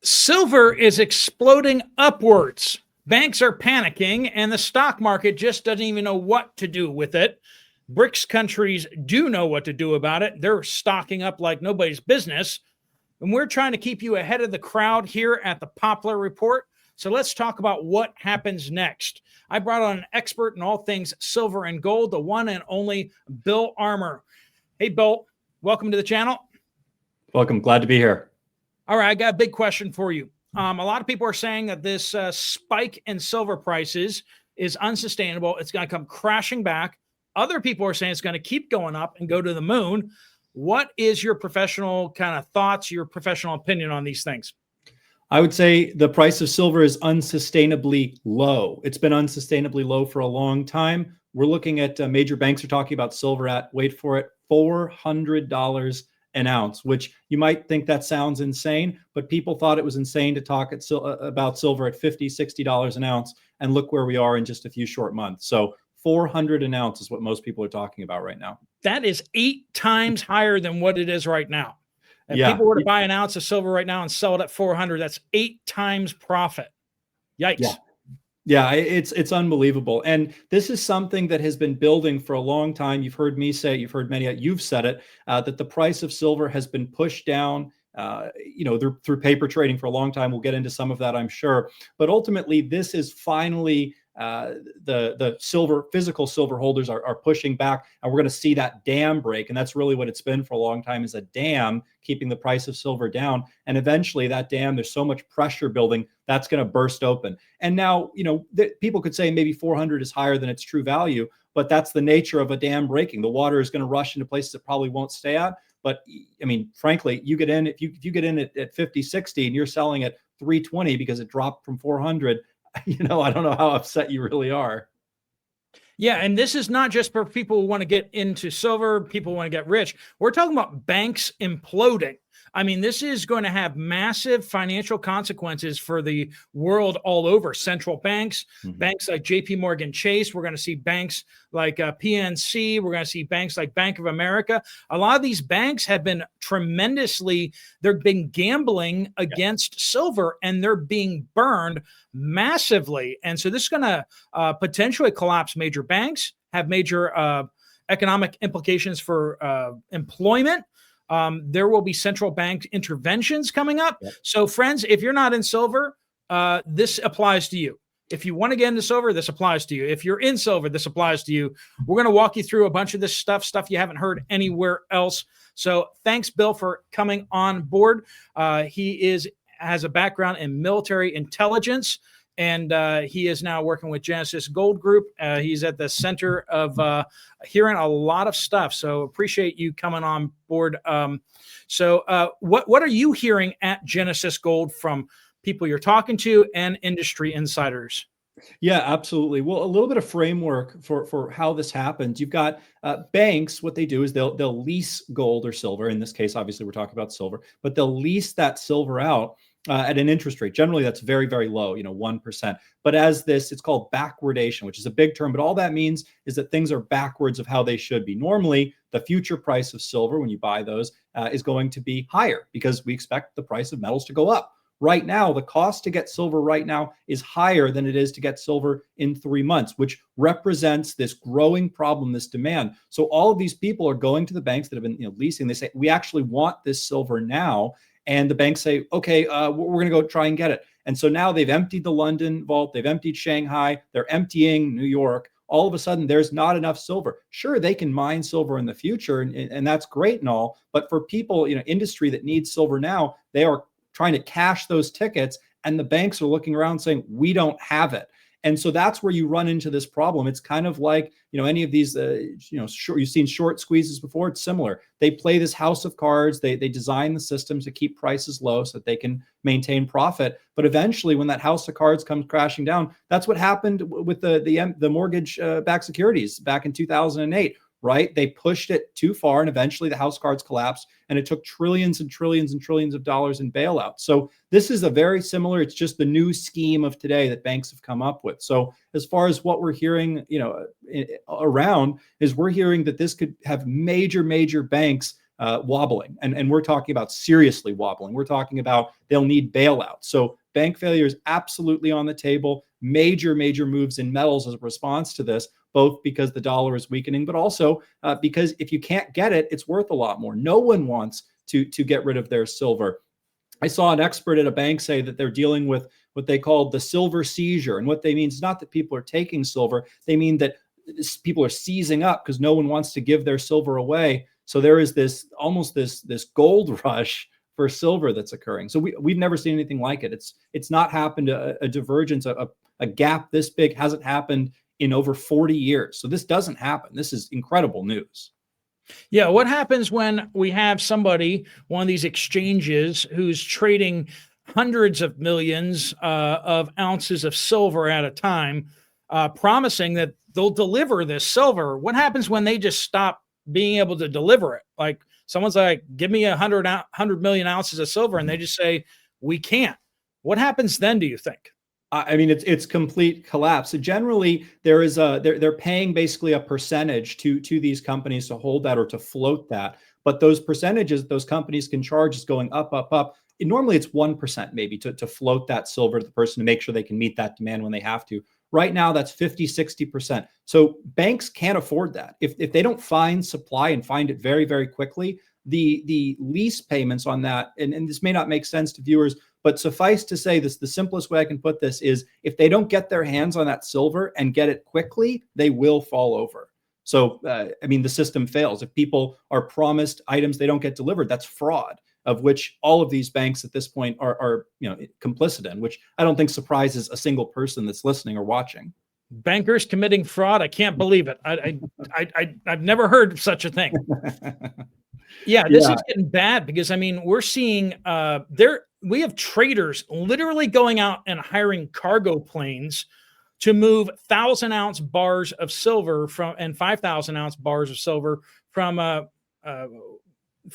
Silver is exploding upwards. Banks are panicking, and the stock market just doesn't even know what to do with it. Brics countries do know what to do about it. They're stocking up like nobody's business. And we're trying to keep you ahead of the crowd here at the Poplar Report. So let's talk about what happens next. I brought on an expert in all things silver and gold, the one and only Bill Armour. Hey, Bill, welcome to the channel. Welcome. Glad to be here. All right, I got a big question for you. A lot of people are saying that this spike in silver prices is unsustainable. It's going to come crashing back. Other people are saying it's going to keep going up and go to the moon. What is your professional kind of thoughts, your professional opinion on these things? I would say the price of silver is unsustainably low. It's been unsustainably low for a long time. We're looking at major banks are talking about silver at, wait for it, $400 an ounce, which you might think that sounds insane, but people thought it was insane to talk about silver at $50, $60 an ounce. And look where we are in just a few short months. So 400 an ounce is what most people are talking about right now. That is 8 times higher than what it is right now. If people were to buy an ounce of silver right now and sell it at 400, that's 8 times profit. Yikes. Yeah, it's unbelievable. And this is something that has been building for a long time. You've heard me say, you've heard many, you've said it, that the price of silver has been pushed down, through paper trading for a long time. We'll get into some of that, I'm sure. But ultimately, this is finally the physical silver holders are pushing back, and we're going to see that dam break. And that's really what it's been for a long time, is a dam keeping the price of silver down. And eventually that dam, there's so much pressure building, that's going to burst open. And now, people could say maybe 400 is higher than its true value, but that's the nature of a dam breaking. The water is going to rush into places it probably won't stay at. But I mean, frankly, you get in, if you get in at 50, 60 and you're selling at 320 because it dropped from 400, I don't know how upset you really are. Yeah, and this is not just for people who want to get into silver, people who want to get rich. We're talking about banks imploding. I mean, this is going to have massive financial consequences for the world all over. Central banks, banks like JP Morgan Chase. We're going to see banks like PNC. We're going to see banks like Bank of America. A lot of these banks have been they've been gambling against silver, and they're being burned massively. And so this is going to potentially collapse major banks, have major economic implications for employment. There will be central bank interventions coming up. Yep. So friends, if you're not in silver, this applies to you. If you want to get into silver, this applies to you. If you're in silver, this applies to you. We're going to walk you through a bunch of this stuff you haven't heard anywhere else. So thanks, Bill, for coming on board. He has a background in military intelligence, and he is now working with Genesis Gold Group. He's at the center of hearing a lot of stuff. So appreciate you coming on board. So what are you hearing at Genesis Gold from people you're talking to and industry insiders? Yeah, absolutely. Well, a little bit of framework for how this happens. You've got banks. What they do is they'll lease gold or silver. In this case, obviously, we're talking about silver, but they'll lease that silver out at an interest rate. Generally, that's very, very low, 1%. But it's called backwardation, which is a big term. But all that means is that things are backwards of how they should be. Normally, the future price of silver, when you buy those, is going to be higher because we expect the price of metals to go up. Right now, the cost to get silver right now is higher than it is to get silver in 3 months, which represents this growing problem, this demand. So all of these people are going to the banks that have been leasing. They say, we actually want this silver now. And the banks say, okay, we're going to go try and get it. And so now they've emptied the London vault. They've emptied Shanghai. They're emptying New York. All of a sudden, there's not enough silver. Sure, they can mine silver in the future, and that's great and all. But for people, industry that needs silver now, they are trying to cash those tickets, and the banks are looking around saying, we don't have it. And so that's where you run into this problem. It's kind of like, any of these, you've seen short squeezes before. It's similar. They play this house of cards. They design the systems to keep prices low so that they can maintain profit. But eventually, when that house of cards comes crashing down, that's what happened with the mortgage-backed securities back in 2008. Right? They pushed it too far, and eventually the house cards collapsed, and it took trillions and trillions and trillions of dollars in bailouts. So this is a very similar, it's just the new scheme of today that banks have come up with. So as far as what we're hearing, around is we're hearing that this could have major banks wobbling. And we're talking about seriously wobbling. We're talking about they'll need bailouts. So bank failure is absolutely on the table. Major moves in metals as a response to this, both because the dollar is weakening, but also because if you can't get it, it's worth a lot more. No one wants to get rid of their silver. I saw an expert at a bank say that they're dealing with what they call the silver seizure. And what they mean is not that people are taking silver. They mean that people are seizing up because no one wants to give their silver away. So there is this gold rush for silver that's occurring. So we've never seen anything like it. It's not happened. A divergence, a gap this big hasn't happened in over 40 years. So this doesn't happen. This is incredible news. Yeah. What happens when we have somebody, one of these exchanges, who's trading hundreds of millions of ounces of silver at a time, promising that they'll deliver this silver? What happens when they just stop being able to deliver it? Like someone's like, give me 100 million ounces of silver, and they just say, we can't. What happens then, do you think? I mean, it's complete collapse. So generally, they're paying basically a percentage to these companies to hold that or to float that. But those percentages those companies can charge is going up, up, up. And normally, it's 1% maybe to float that silver to the person to make sure they can meet that demand when they have to. Right now, that's 50, 60%. So banks can't afford that. If they don't find supply and find it very, very quickly, the lease payments on that, and this may not make sense to viewers, but suffice to say this, the simplest way I can put this is if they don't get their hands on that silver and get it quickly, they will fall over. So, I mean, the system fails. If people are promised items they don't get delivered, that's fraud, of which all of these banks at this point are complicit in, which I don't think surprises a single person that's listening or watching. Bankers committing fraud. I can't believe it. I've never heard of such a thing. Yeah, this is getting bad because, I mean, we're seeing we have traders literally going out and hiring cargo planes to move 1,000-ounce bars of silver and 5,000-ounce bars of silver from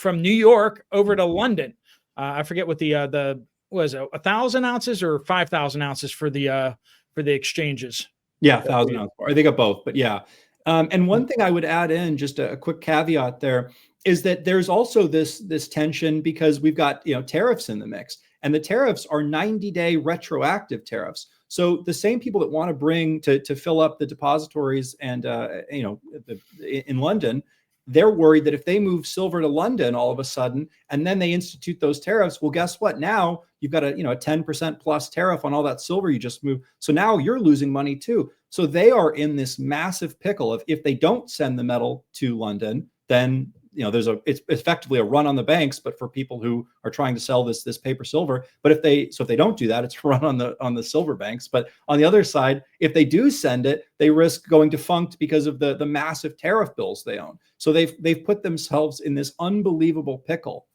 New York over to London. I forget what the was it 1,000 ounces or 5,000 ounces for the exchanges. Yeah, 1,000 ounce bar. They got both, but yeah. And one thing I would add in, just a quick caveat there, is that there's also this tension because we've got tariffs in the mix, and the tariffs are 90-day retroactive tariffs. So the same people that want to bring to fill up the depositories and in London, they're worried that if they move silver to London all of a sudden, and then they institute those tariffs, well, guess what? Now you've got a 10% plus tariff on all that silver you just moved. So now you're losing money too. So they are in this massive pickle of if they don't send the metal to London, then it's effectively a run on the banks, but for people who are trying to sell this paper silver. But if they don't do that, it's a run on the silver banks. But on the other side, if they do send it, they risk going defunct because of the massive tariff bills they own. So they've put themselves in this unbelievable pickle.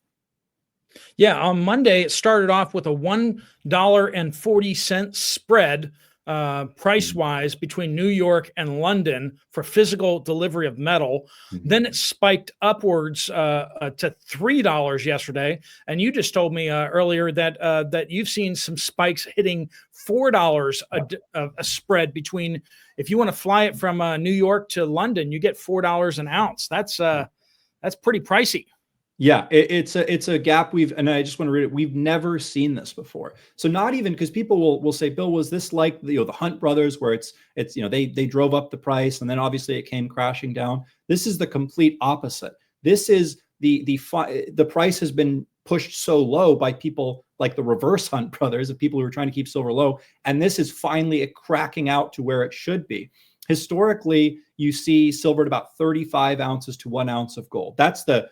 Yeah, on Monday it started off with a $1.40 spread price-wise between New York and London for physical delivery of metal. Mm-hmm. Then it spiked upwards to $3 yesterday. And you just told me earlier that you've seen some spikes hitting $4 a spread between, if you want to fly it from New York to London, you get $4 an ounce. That's pretty pricey. Yeah, it's a gap and I just want to read it. We've never seen this before. So not even, because people will say, Bill, was this like the Hunt brothers where it's they drove up the price and then obviously it came crashing down. This is the complete opposite. This is the price has been pushed so low by people like the reverse Hunt brothers, of people who are trying to keep silver low, and this is finally cracking out to where it should be. Historically, you see silver at about 35 ounces to 1 ounce of gold. That's the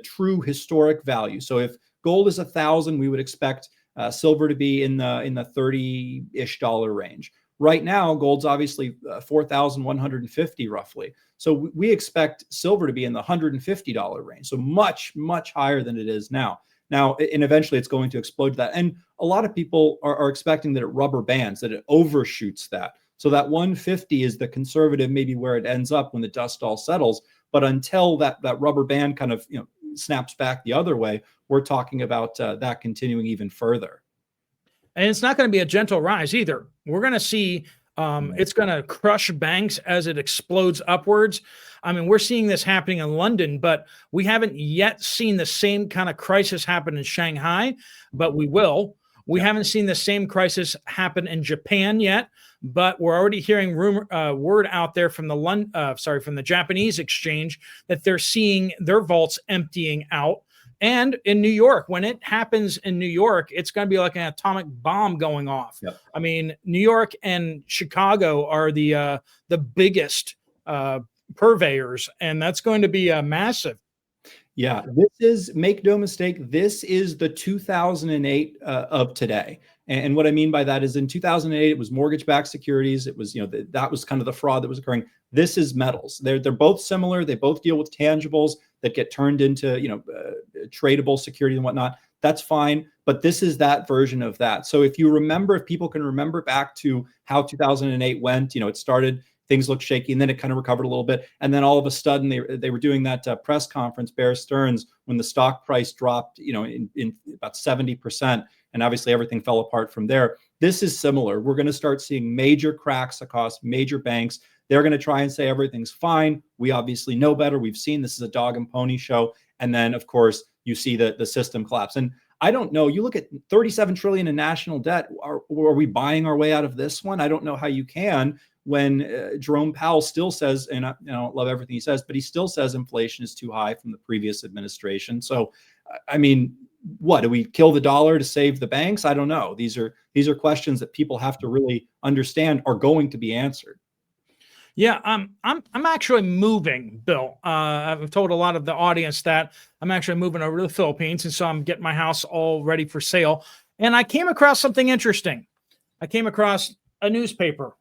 true historic value. So if gold is 1,000, we would expect silver to be in the $30-ish range. Right now, gold's obviously 4,150 roughly. So we expect silver to be in the $150 range. So much, much higher than it is now. And eventually it's going to explode to that. And a lot of people are expecting that it rubber bands, that it overshoots that. So that 150 is the conservative, maybe where it ends up when the dust all settles. But until that rubber band kind of snaps back the other way, we're talking about that continuing even further. And it's not going to be a gentle rise either. We're going to see It's going to crush banks as it explodes upwards. I mean, we're seeing this happening in London, but we haven't yet seen the same kind of crisis happen in Shanghai, but we will. We haven't seen the same crisis happen in Japan yet, but we're already hearing word out there from the Japanese exchange that they're seeing their vaults emptying out. And in New York, when it happens in New York, it's going to be like an atomic bomb going off. Yep. I mean, New York and Chicago are the biggest purveyors, and that's going to be massive. Yeah, this is, make no mistake, this is the 2008 of today. And what I mean by that is in 2008, it was mortgage-backed securities. It was, that was kind of the fraud that was occurring. This is metals. They're both similar. They both deal with tangibles that get turned into, tradable security and whatnot. That's fine. But this is that version of that. So if people can remember back to how 2008 went, it started, things looked shaky, and then it kind of recovered a little bit. And then all of a sudden they were doing that press conference, Bear Stearns, when the stock price dropped, in about 70%. And obviously everything fell apart from there. This is similar. We're going to start seeing major cracks across major banks. They're going to try and say everything's fine. We obviously know better. We've seen this is a dog and pony show. And then, of course, you see the system collapse. And I don't know. You look at 37 trillion in national debt. Are we buying our way out of this one? I don't know how you can when Jerome Powell still says, and I don't love everything he says, but he still says inflation is too high from the previous administration. So, I mean, what, do we kill the dollar to save the banks? I don't know. These are questions that people have to really understand are going to be answered. Yeah, I'm actually moving, Bill. I've told a lot of the audience that I'm actually moving over to the Philippines, and so I'm getting my house all ready for sale. And I came across something interesting. I came across a newspaper,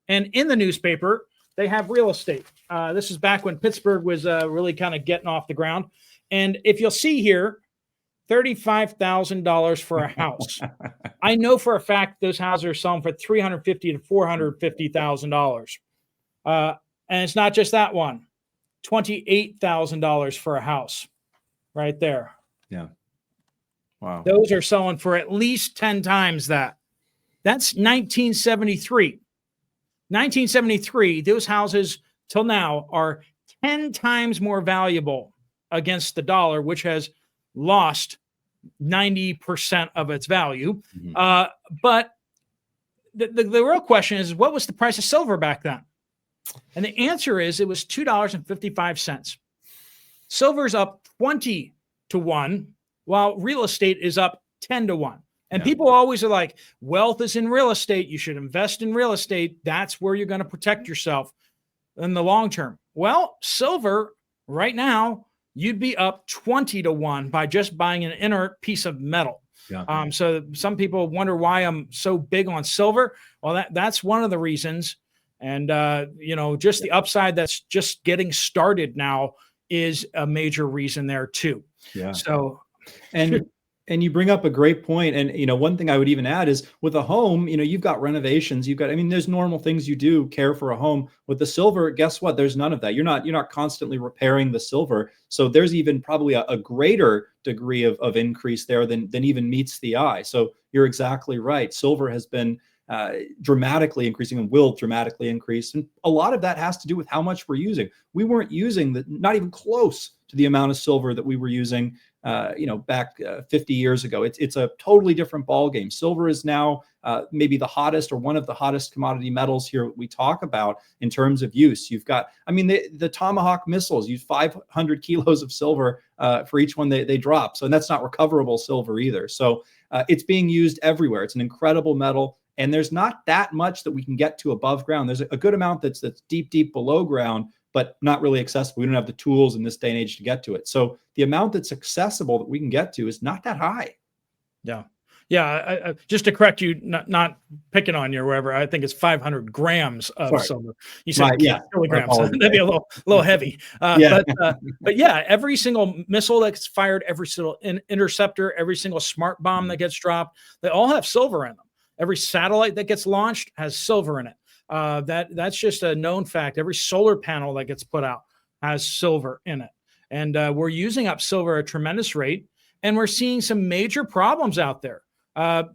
and in the newspaper they have real estate. This is back when Pittsburgh was really kind of getting off the ground. And if you'll see here, $35,000 for a house. I know for a fact those houses are selling for $350,000 to $450,000. And it's not just that one. $28,000 for a house, right there. Yeah. Wow. Those are selling for at least 10 times that. That's 1973. 1973. Those houses till now are 10 times more valuable against the dollar, which has lost 90% of its value. Mm-hmm. But the real question is, what was the price of silver back then? And the answer is it was $2.55. Silver's up 20 to 1, while real estate is up 10 to 1. And people always are like, wealth is in real estate. You should invest in real estate. That's where you're going to protect yourself in the long term. Well, silver right now, you'd be up 20 to 1 by just buying an inert piece of metal. Yeah. So some people wonder why I'm so big on silver. Well, that's one of the reasons. And, just the upside that's just getting started now is a major reason there too. Yeah. So, and you bring up a great point. And, one thing I would even add is with a home, you've got renovations, there's normal things you do, care for a home. With the silver, guess what? There's none of that. You're not constantly repairing the silver. So there's even probably a greater degree of increase there than even meets the eye. So you're exactly right. Silver has been dramatically increasing and will dramatically increase. And a lot of that has to do with how much we're using. We weren't using not even close to the amount of silver that we were using back 50 years ago. It's a totally different ballgame. Silver is now maybe the hottest or one of the hottest commodity metals here we talk about in terms of use. You've got, the Tomahawk missiles use 500 kilos of silver for each one they drop. So that's not recoverable silver either. So it's being used everywhere. It's an incredible metal. And there's not that much that we can get to above ground. There's a good amount that's deep below ground, but not really accessible. We don't have the tools in this day and age to get to it. So the amount that's accessible that we can get to is not that high. Yeah. Yeah. Just to correct you, not picking on you or whatever, I think it's 500 grams of silver. You said kilograms. That'd be a little heavy. But yeah, every single missile that's fired, every single interceptor, every single smart bomb that gets dropped, they all have silver in them. Every satellite that gets launched has silver in it. That's just a known fact. Every solar panel that gets put out has silver in it. And we're using up silver at a tremendous rate. And we're seeing some major problems out there.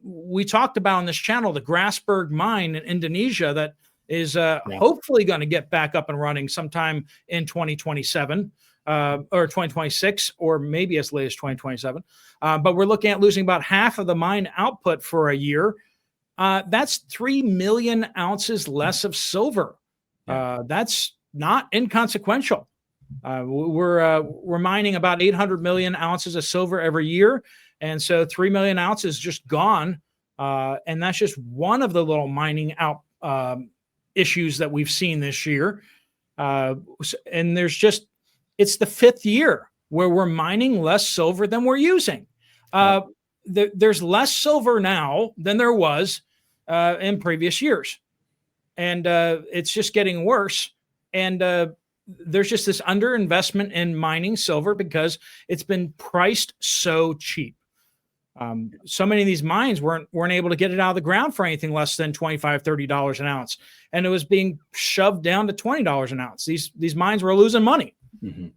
We talked about on this channel the Grasberg mine in Indonesia that is hopefully going to get back up and running sometime in 2027 or 2026, or maybe as late as 2027. But we're looking at losing about half of the mine output for a year. That's 3 million ounces less of silver. That's not inconsequential. We're mining about 800 million ounces of silver every year. And so 3 million ounces just gone. And that's just one of the little mining out issues that we've seen this year. And it's the 5th year where we're mining less silver than we're using. There's less silver now than there was in previous years. And it's just getting worse. And there's just this underinvestment in mining silver because it's been priced so cheap. So many of these mines weren't able to get it out of the ground for anything less than $25, $30 an ounce. And it was being shoved down to $20 an ounce. These mines were losing money. Mm-hmm.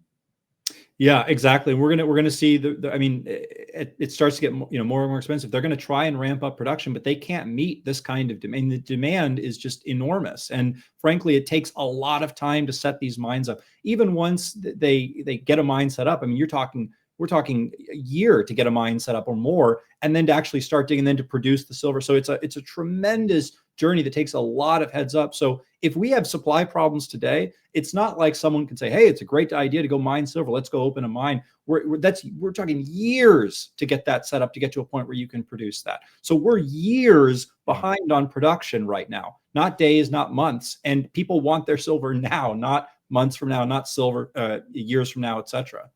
Yeah, exactly. We're gonna see it starts to get more and more expensive. They're going to try and ramp up production, but they can't meet this kind of demand. The demand is just enormous, and frankly, it takes a lot of time to set these mines up. Even once they get a mine set up, we're talking a year to get a mine set up or more, and then to actually start digging, and then to produce the silver. So it's a tremendous journey that takes a lot of heads up. So if we have supply problems today, it's not like someone can say, hey, it's a great idea to go mine silver. Let's go open a mine. We're talking years to get that set up, to get to a point where you can produce that. So we're years behind on production right now, not days, not months. And people want their silver now, not months from now, not silver years from now, et cetera.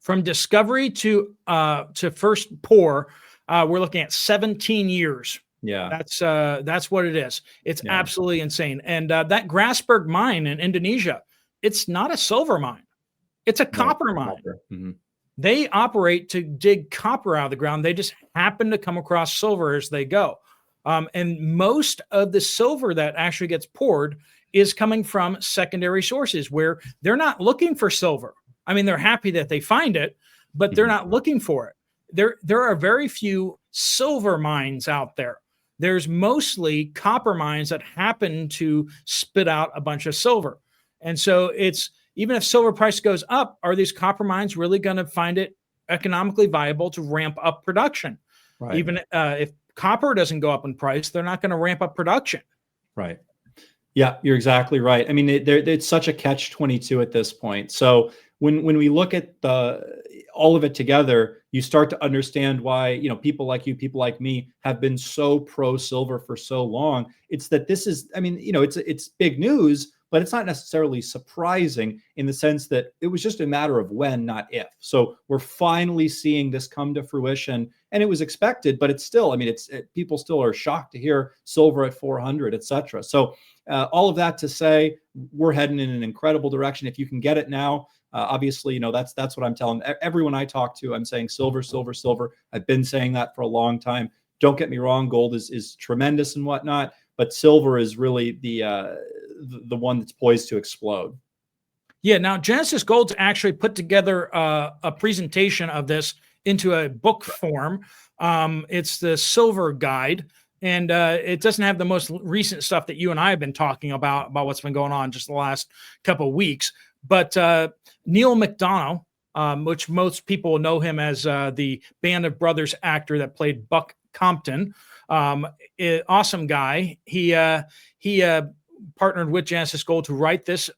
From discovery to first pour, we're looking at 17 years. Yeah, that's what it is. It's absolutely insane. And that Grasberg mine in Indonesia, it's not a silver mine; it's a copper mine. Mm-hmm. They operate to dig copper out of the ground. They just happen to come across silver as they go. And most of the silver that actually gets poured is coming from secondary sources where they're not looking for silver. I mean, they're happy that they find it, but they're not looking for it. There are very few silver mines out there. There's mostly copper mines that happen to spit out a bunch of silver. And so even if silver price goes up, are these copper mines really going to find it economically viable to ramp up production? Right. Even if copper doesn't go up in price, they're not going to ramp up production. Right. Yeah, you're exactly right. I mean, it's such a catch-22 at this point. So when we look at all of it together, you start to understand why, people like you, people like me have been so pro silver for so long. It's that this is, it's big news, but it's not necessarily surprising in the sense that it was just a matter of when, not if. So we're finally seeing this come to fruition, and it was expected, but it's still, people still are shocked to hear silver at 400, et cetera. So all of that to say, we're heading in an incredible direction. If you can get it now, obviously, that's what I'm telling everyone I talk to. I'm saying silver, silver, silver. I've been saying that for a long time. Don't get me wrong. Gold is tremendous and whatnot, but silver is really the one that's poised to explode. Yeah. Now, Genesis Gold's actually put together a presentation of this into a book form. It's the Silver Guide. And it doesn't have the most recent stuff that you and I have been talking about what's been going on just the last couple of weeks. But Neil McDonough, which most people know him as the Band of Brothers actor that played Buck Compton, awesome guy. He partnered with Genesis Gold to write this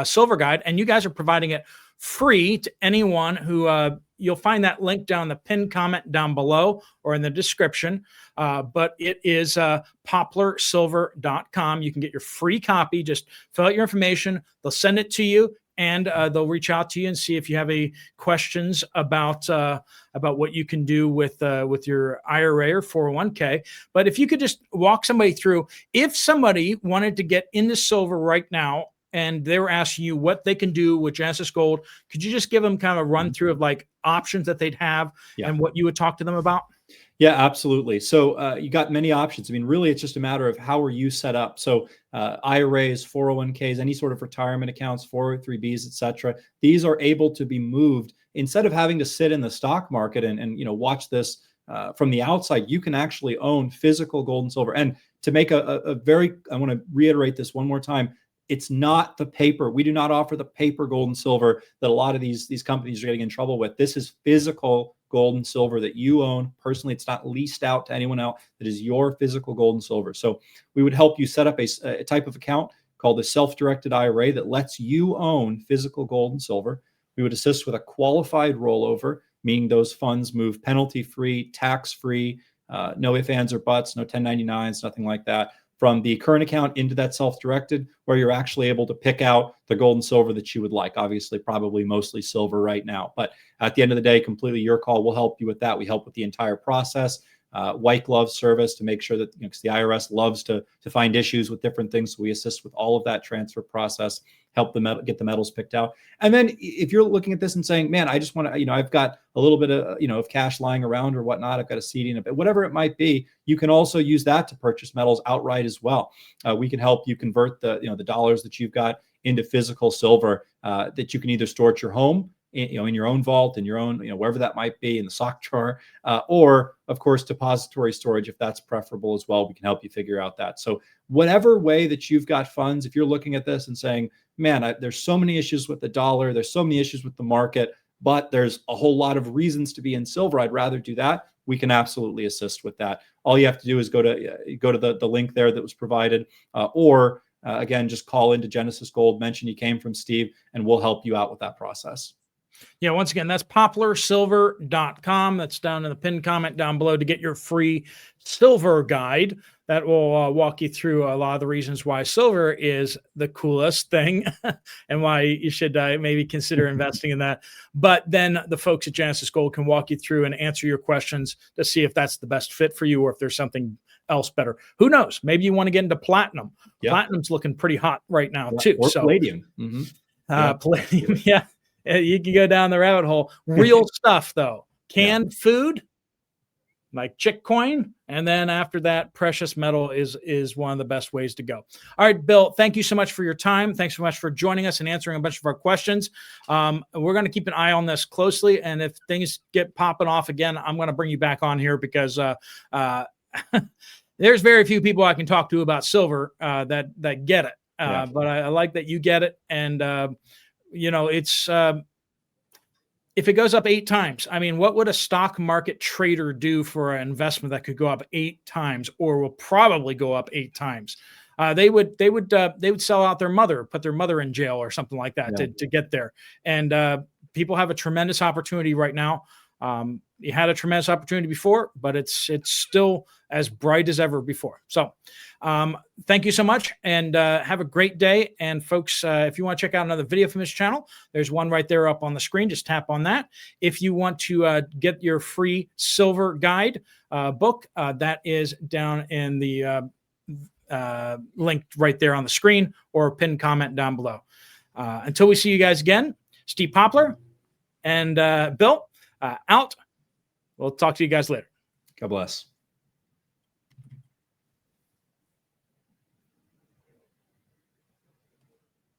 Silver Guide, and you guys are providing it free to anyone who you'll find that link down the pinned comment down below or in the description. But it is poplarsilver.com. You can get your free copy. Just fill out your information. They'll send it to you, and they'll reach out to you and see if you have any questions about what you can do with your IRA or 401k. But if you could just walk somebody through, if somebody wanted to get into silver right now, and they were asking you what they can do with Genesis Gold, could you just give them kind of a run through of like options that they'd have and what you would talk to them about? Yeah, absolutely. So you got many options. Really, it's just a matter of how are you set up. So IRAs, 401ks, any sort of retirement accounts, 403bs, et cetera. These are able to be moved instead of having to sit in the stock market and watch this from the outside, you can actually own physical gold and silver. And to make a very, I want to reiterate this one more time. It's not the paper. We do not offer the paper gold and silver that a lot of these companies are getting in trouble with. This is physical gold and silver that you own personally. It's not leased out to anyone else. That is your physical gold and silver. So we would help you set up a type of account called a self-directed IRA that lets you own physical gold and silver. We would assist with a qualified rollover, meaning those funds move penalty-free, tax-free, no ifs, ands, or buts, no 1099s, nothing like that, from the current account into that self-directed, where you're actually able to pick out the gold and silver that you would like. Obviously, probably mostly silver right now. But at the end of the day, completely your call. We'll help you with that. We help with the entire process. White glove service to make sure that, because the IRS loves to find issues with different things. So we assist with all of that transfer process, help get the metals picked out. And then if you're looking at this and saying, man, I just want to, I've got a little bit of, of cash lying around or whatnot. I've got a CD in it, whatever it might be, you can also use that to purchase metals outright as well. We can help you convert the dollars that you've got into physical silver that you can either store at your home, in your own vault, in your own, wherever that might be, in the sock drawer, or of course, depository storage, if that's preferable as well. We can help you figure out that. So whatever way that you've got funds, if you're looking at this and saying, man, there's so many issues with the dollar, there's so many issues with the market, but there's a whole lot of reasons to be in silver, I'd rather do that. We can absolutely assist with that. All you have to do is go to the link there that was provided, or again, just call into Genesis Gold, mention you came from Steve, and we'll help you out with that process. Yeah, once again, that's poplarsilver.com. That's down in the pinned comment down below to get your free silver guide. That will walk you through a lot of the reasons why silver is the coolest thing and why you should maybe consider investing in that. But then the folks at Genesis Gold can walk you through and answer your questions to see if that's the best fit for you or if there's something else better. Who knows? Maybe you want to get into platinum. Yeah. Platinum's looking pretty hot right now, too. Or palladium. Mm-hmm. Palladium, yeah. You can go down the rabbit hole. Real stuff, though. Canned food, like Chickcoin, and then after that, precious metal is one of the best ways to go. All right, Bill, thank you so much for your time. Thanks so much for joining us and answering a bunch of our questions. We're going to keep an eye on this closely, and if things get popping off again, I'm going to bring you back on here because there's very few people I can talk to about silver that get it. But I like that you get it, and it's if it goes up 8 times, I mean, what would a stock market trader do for an investment that could go up 8 times or will probably go up 8 times? They would sell out their mother, put their mother in jail or something like that to get there. And people have a tremendous opportunity right now. You had a tremendous opportunity before, but it's still as bright as ever before. So thank you so much, and have a great day. And folks, if you want to check out another video from this channel, there's one right there up on the screen. Just tap on that. If you want to get your free silver guide book, that is down in the link right there on the screen or pinned comment down below. Until we see you guys again, Steve Poplar and Bill out. We'll talk to you guys later. God bless.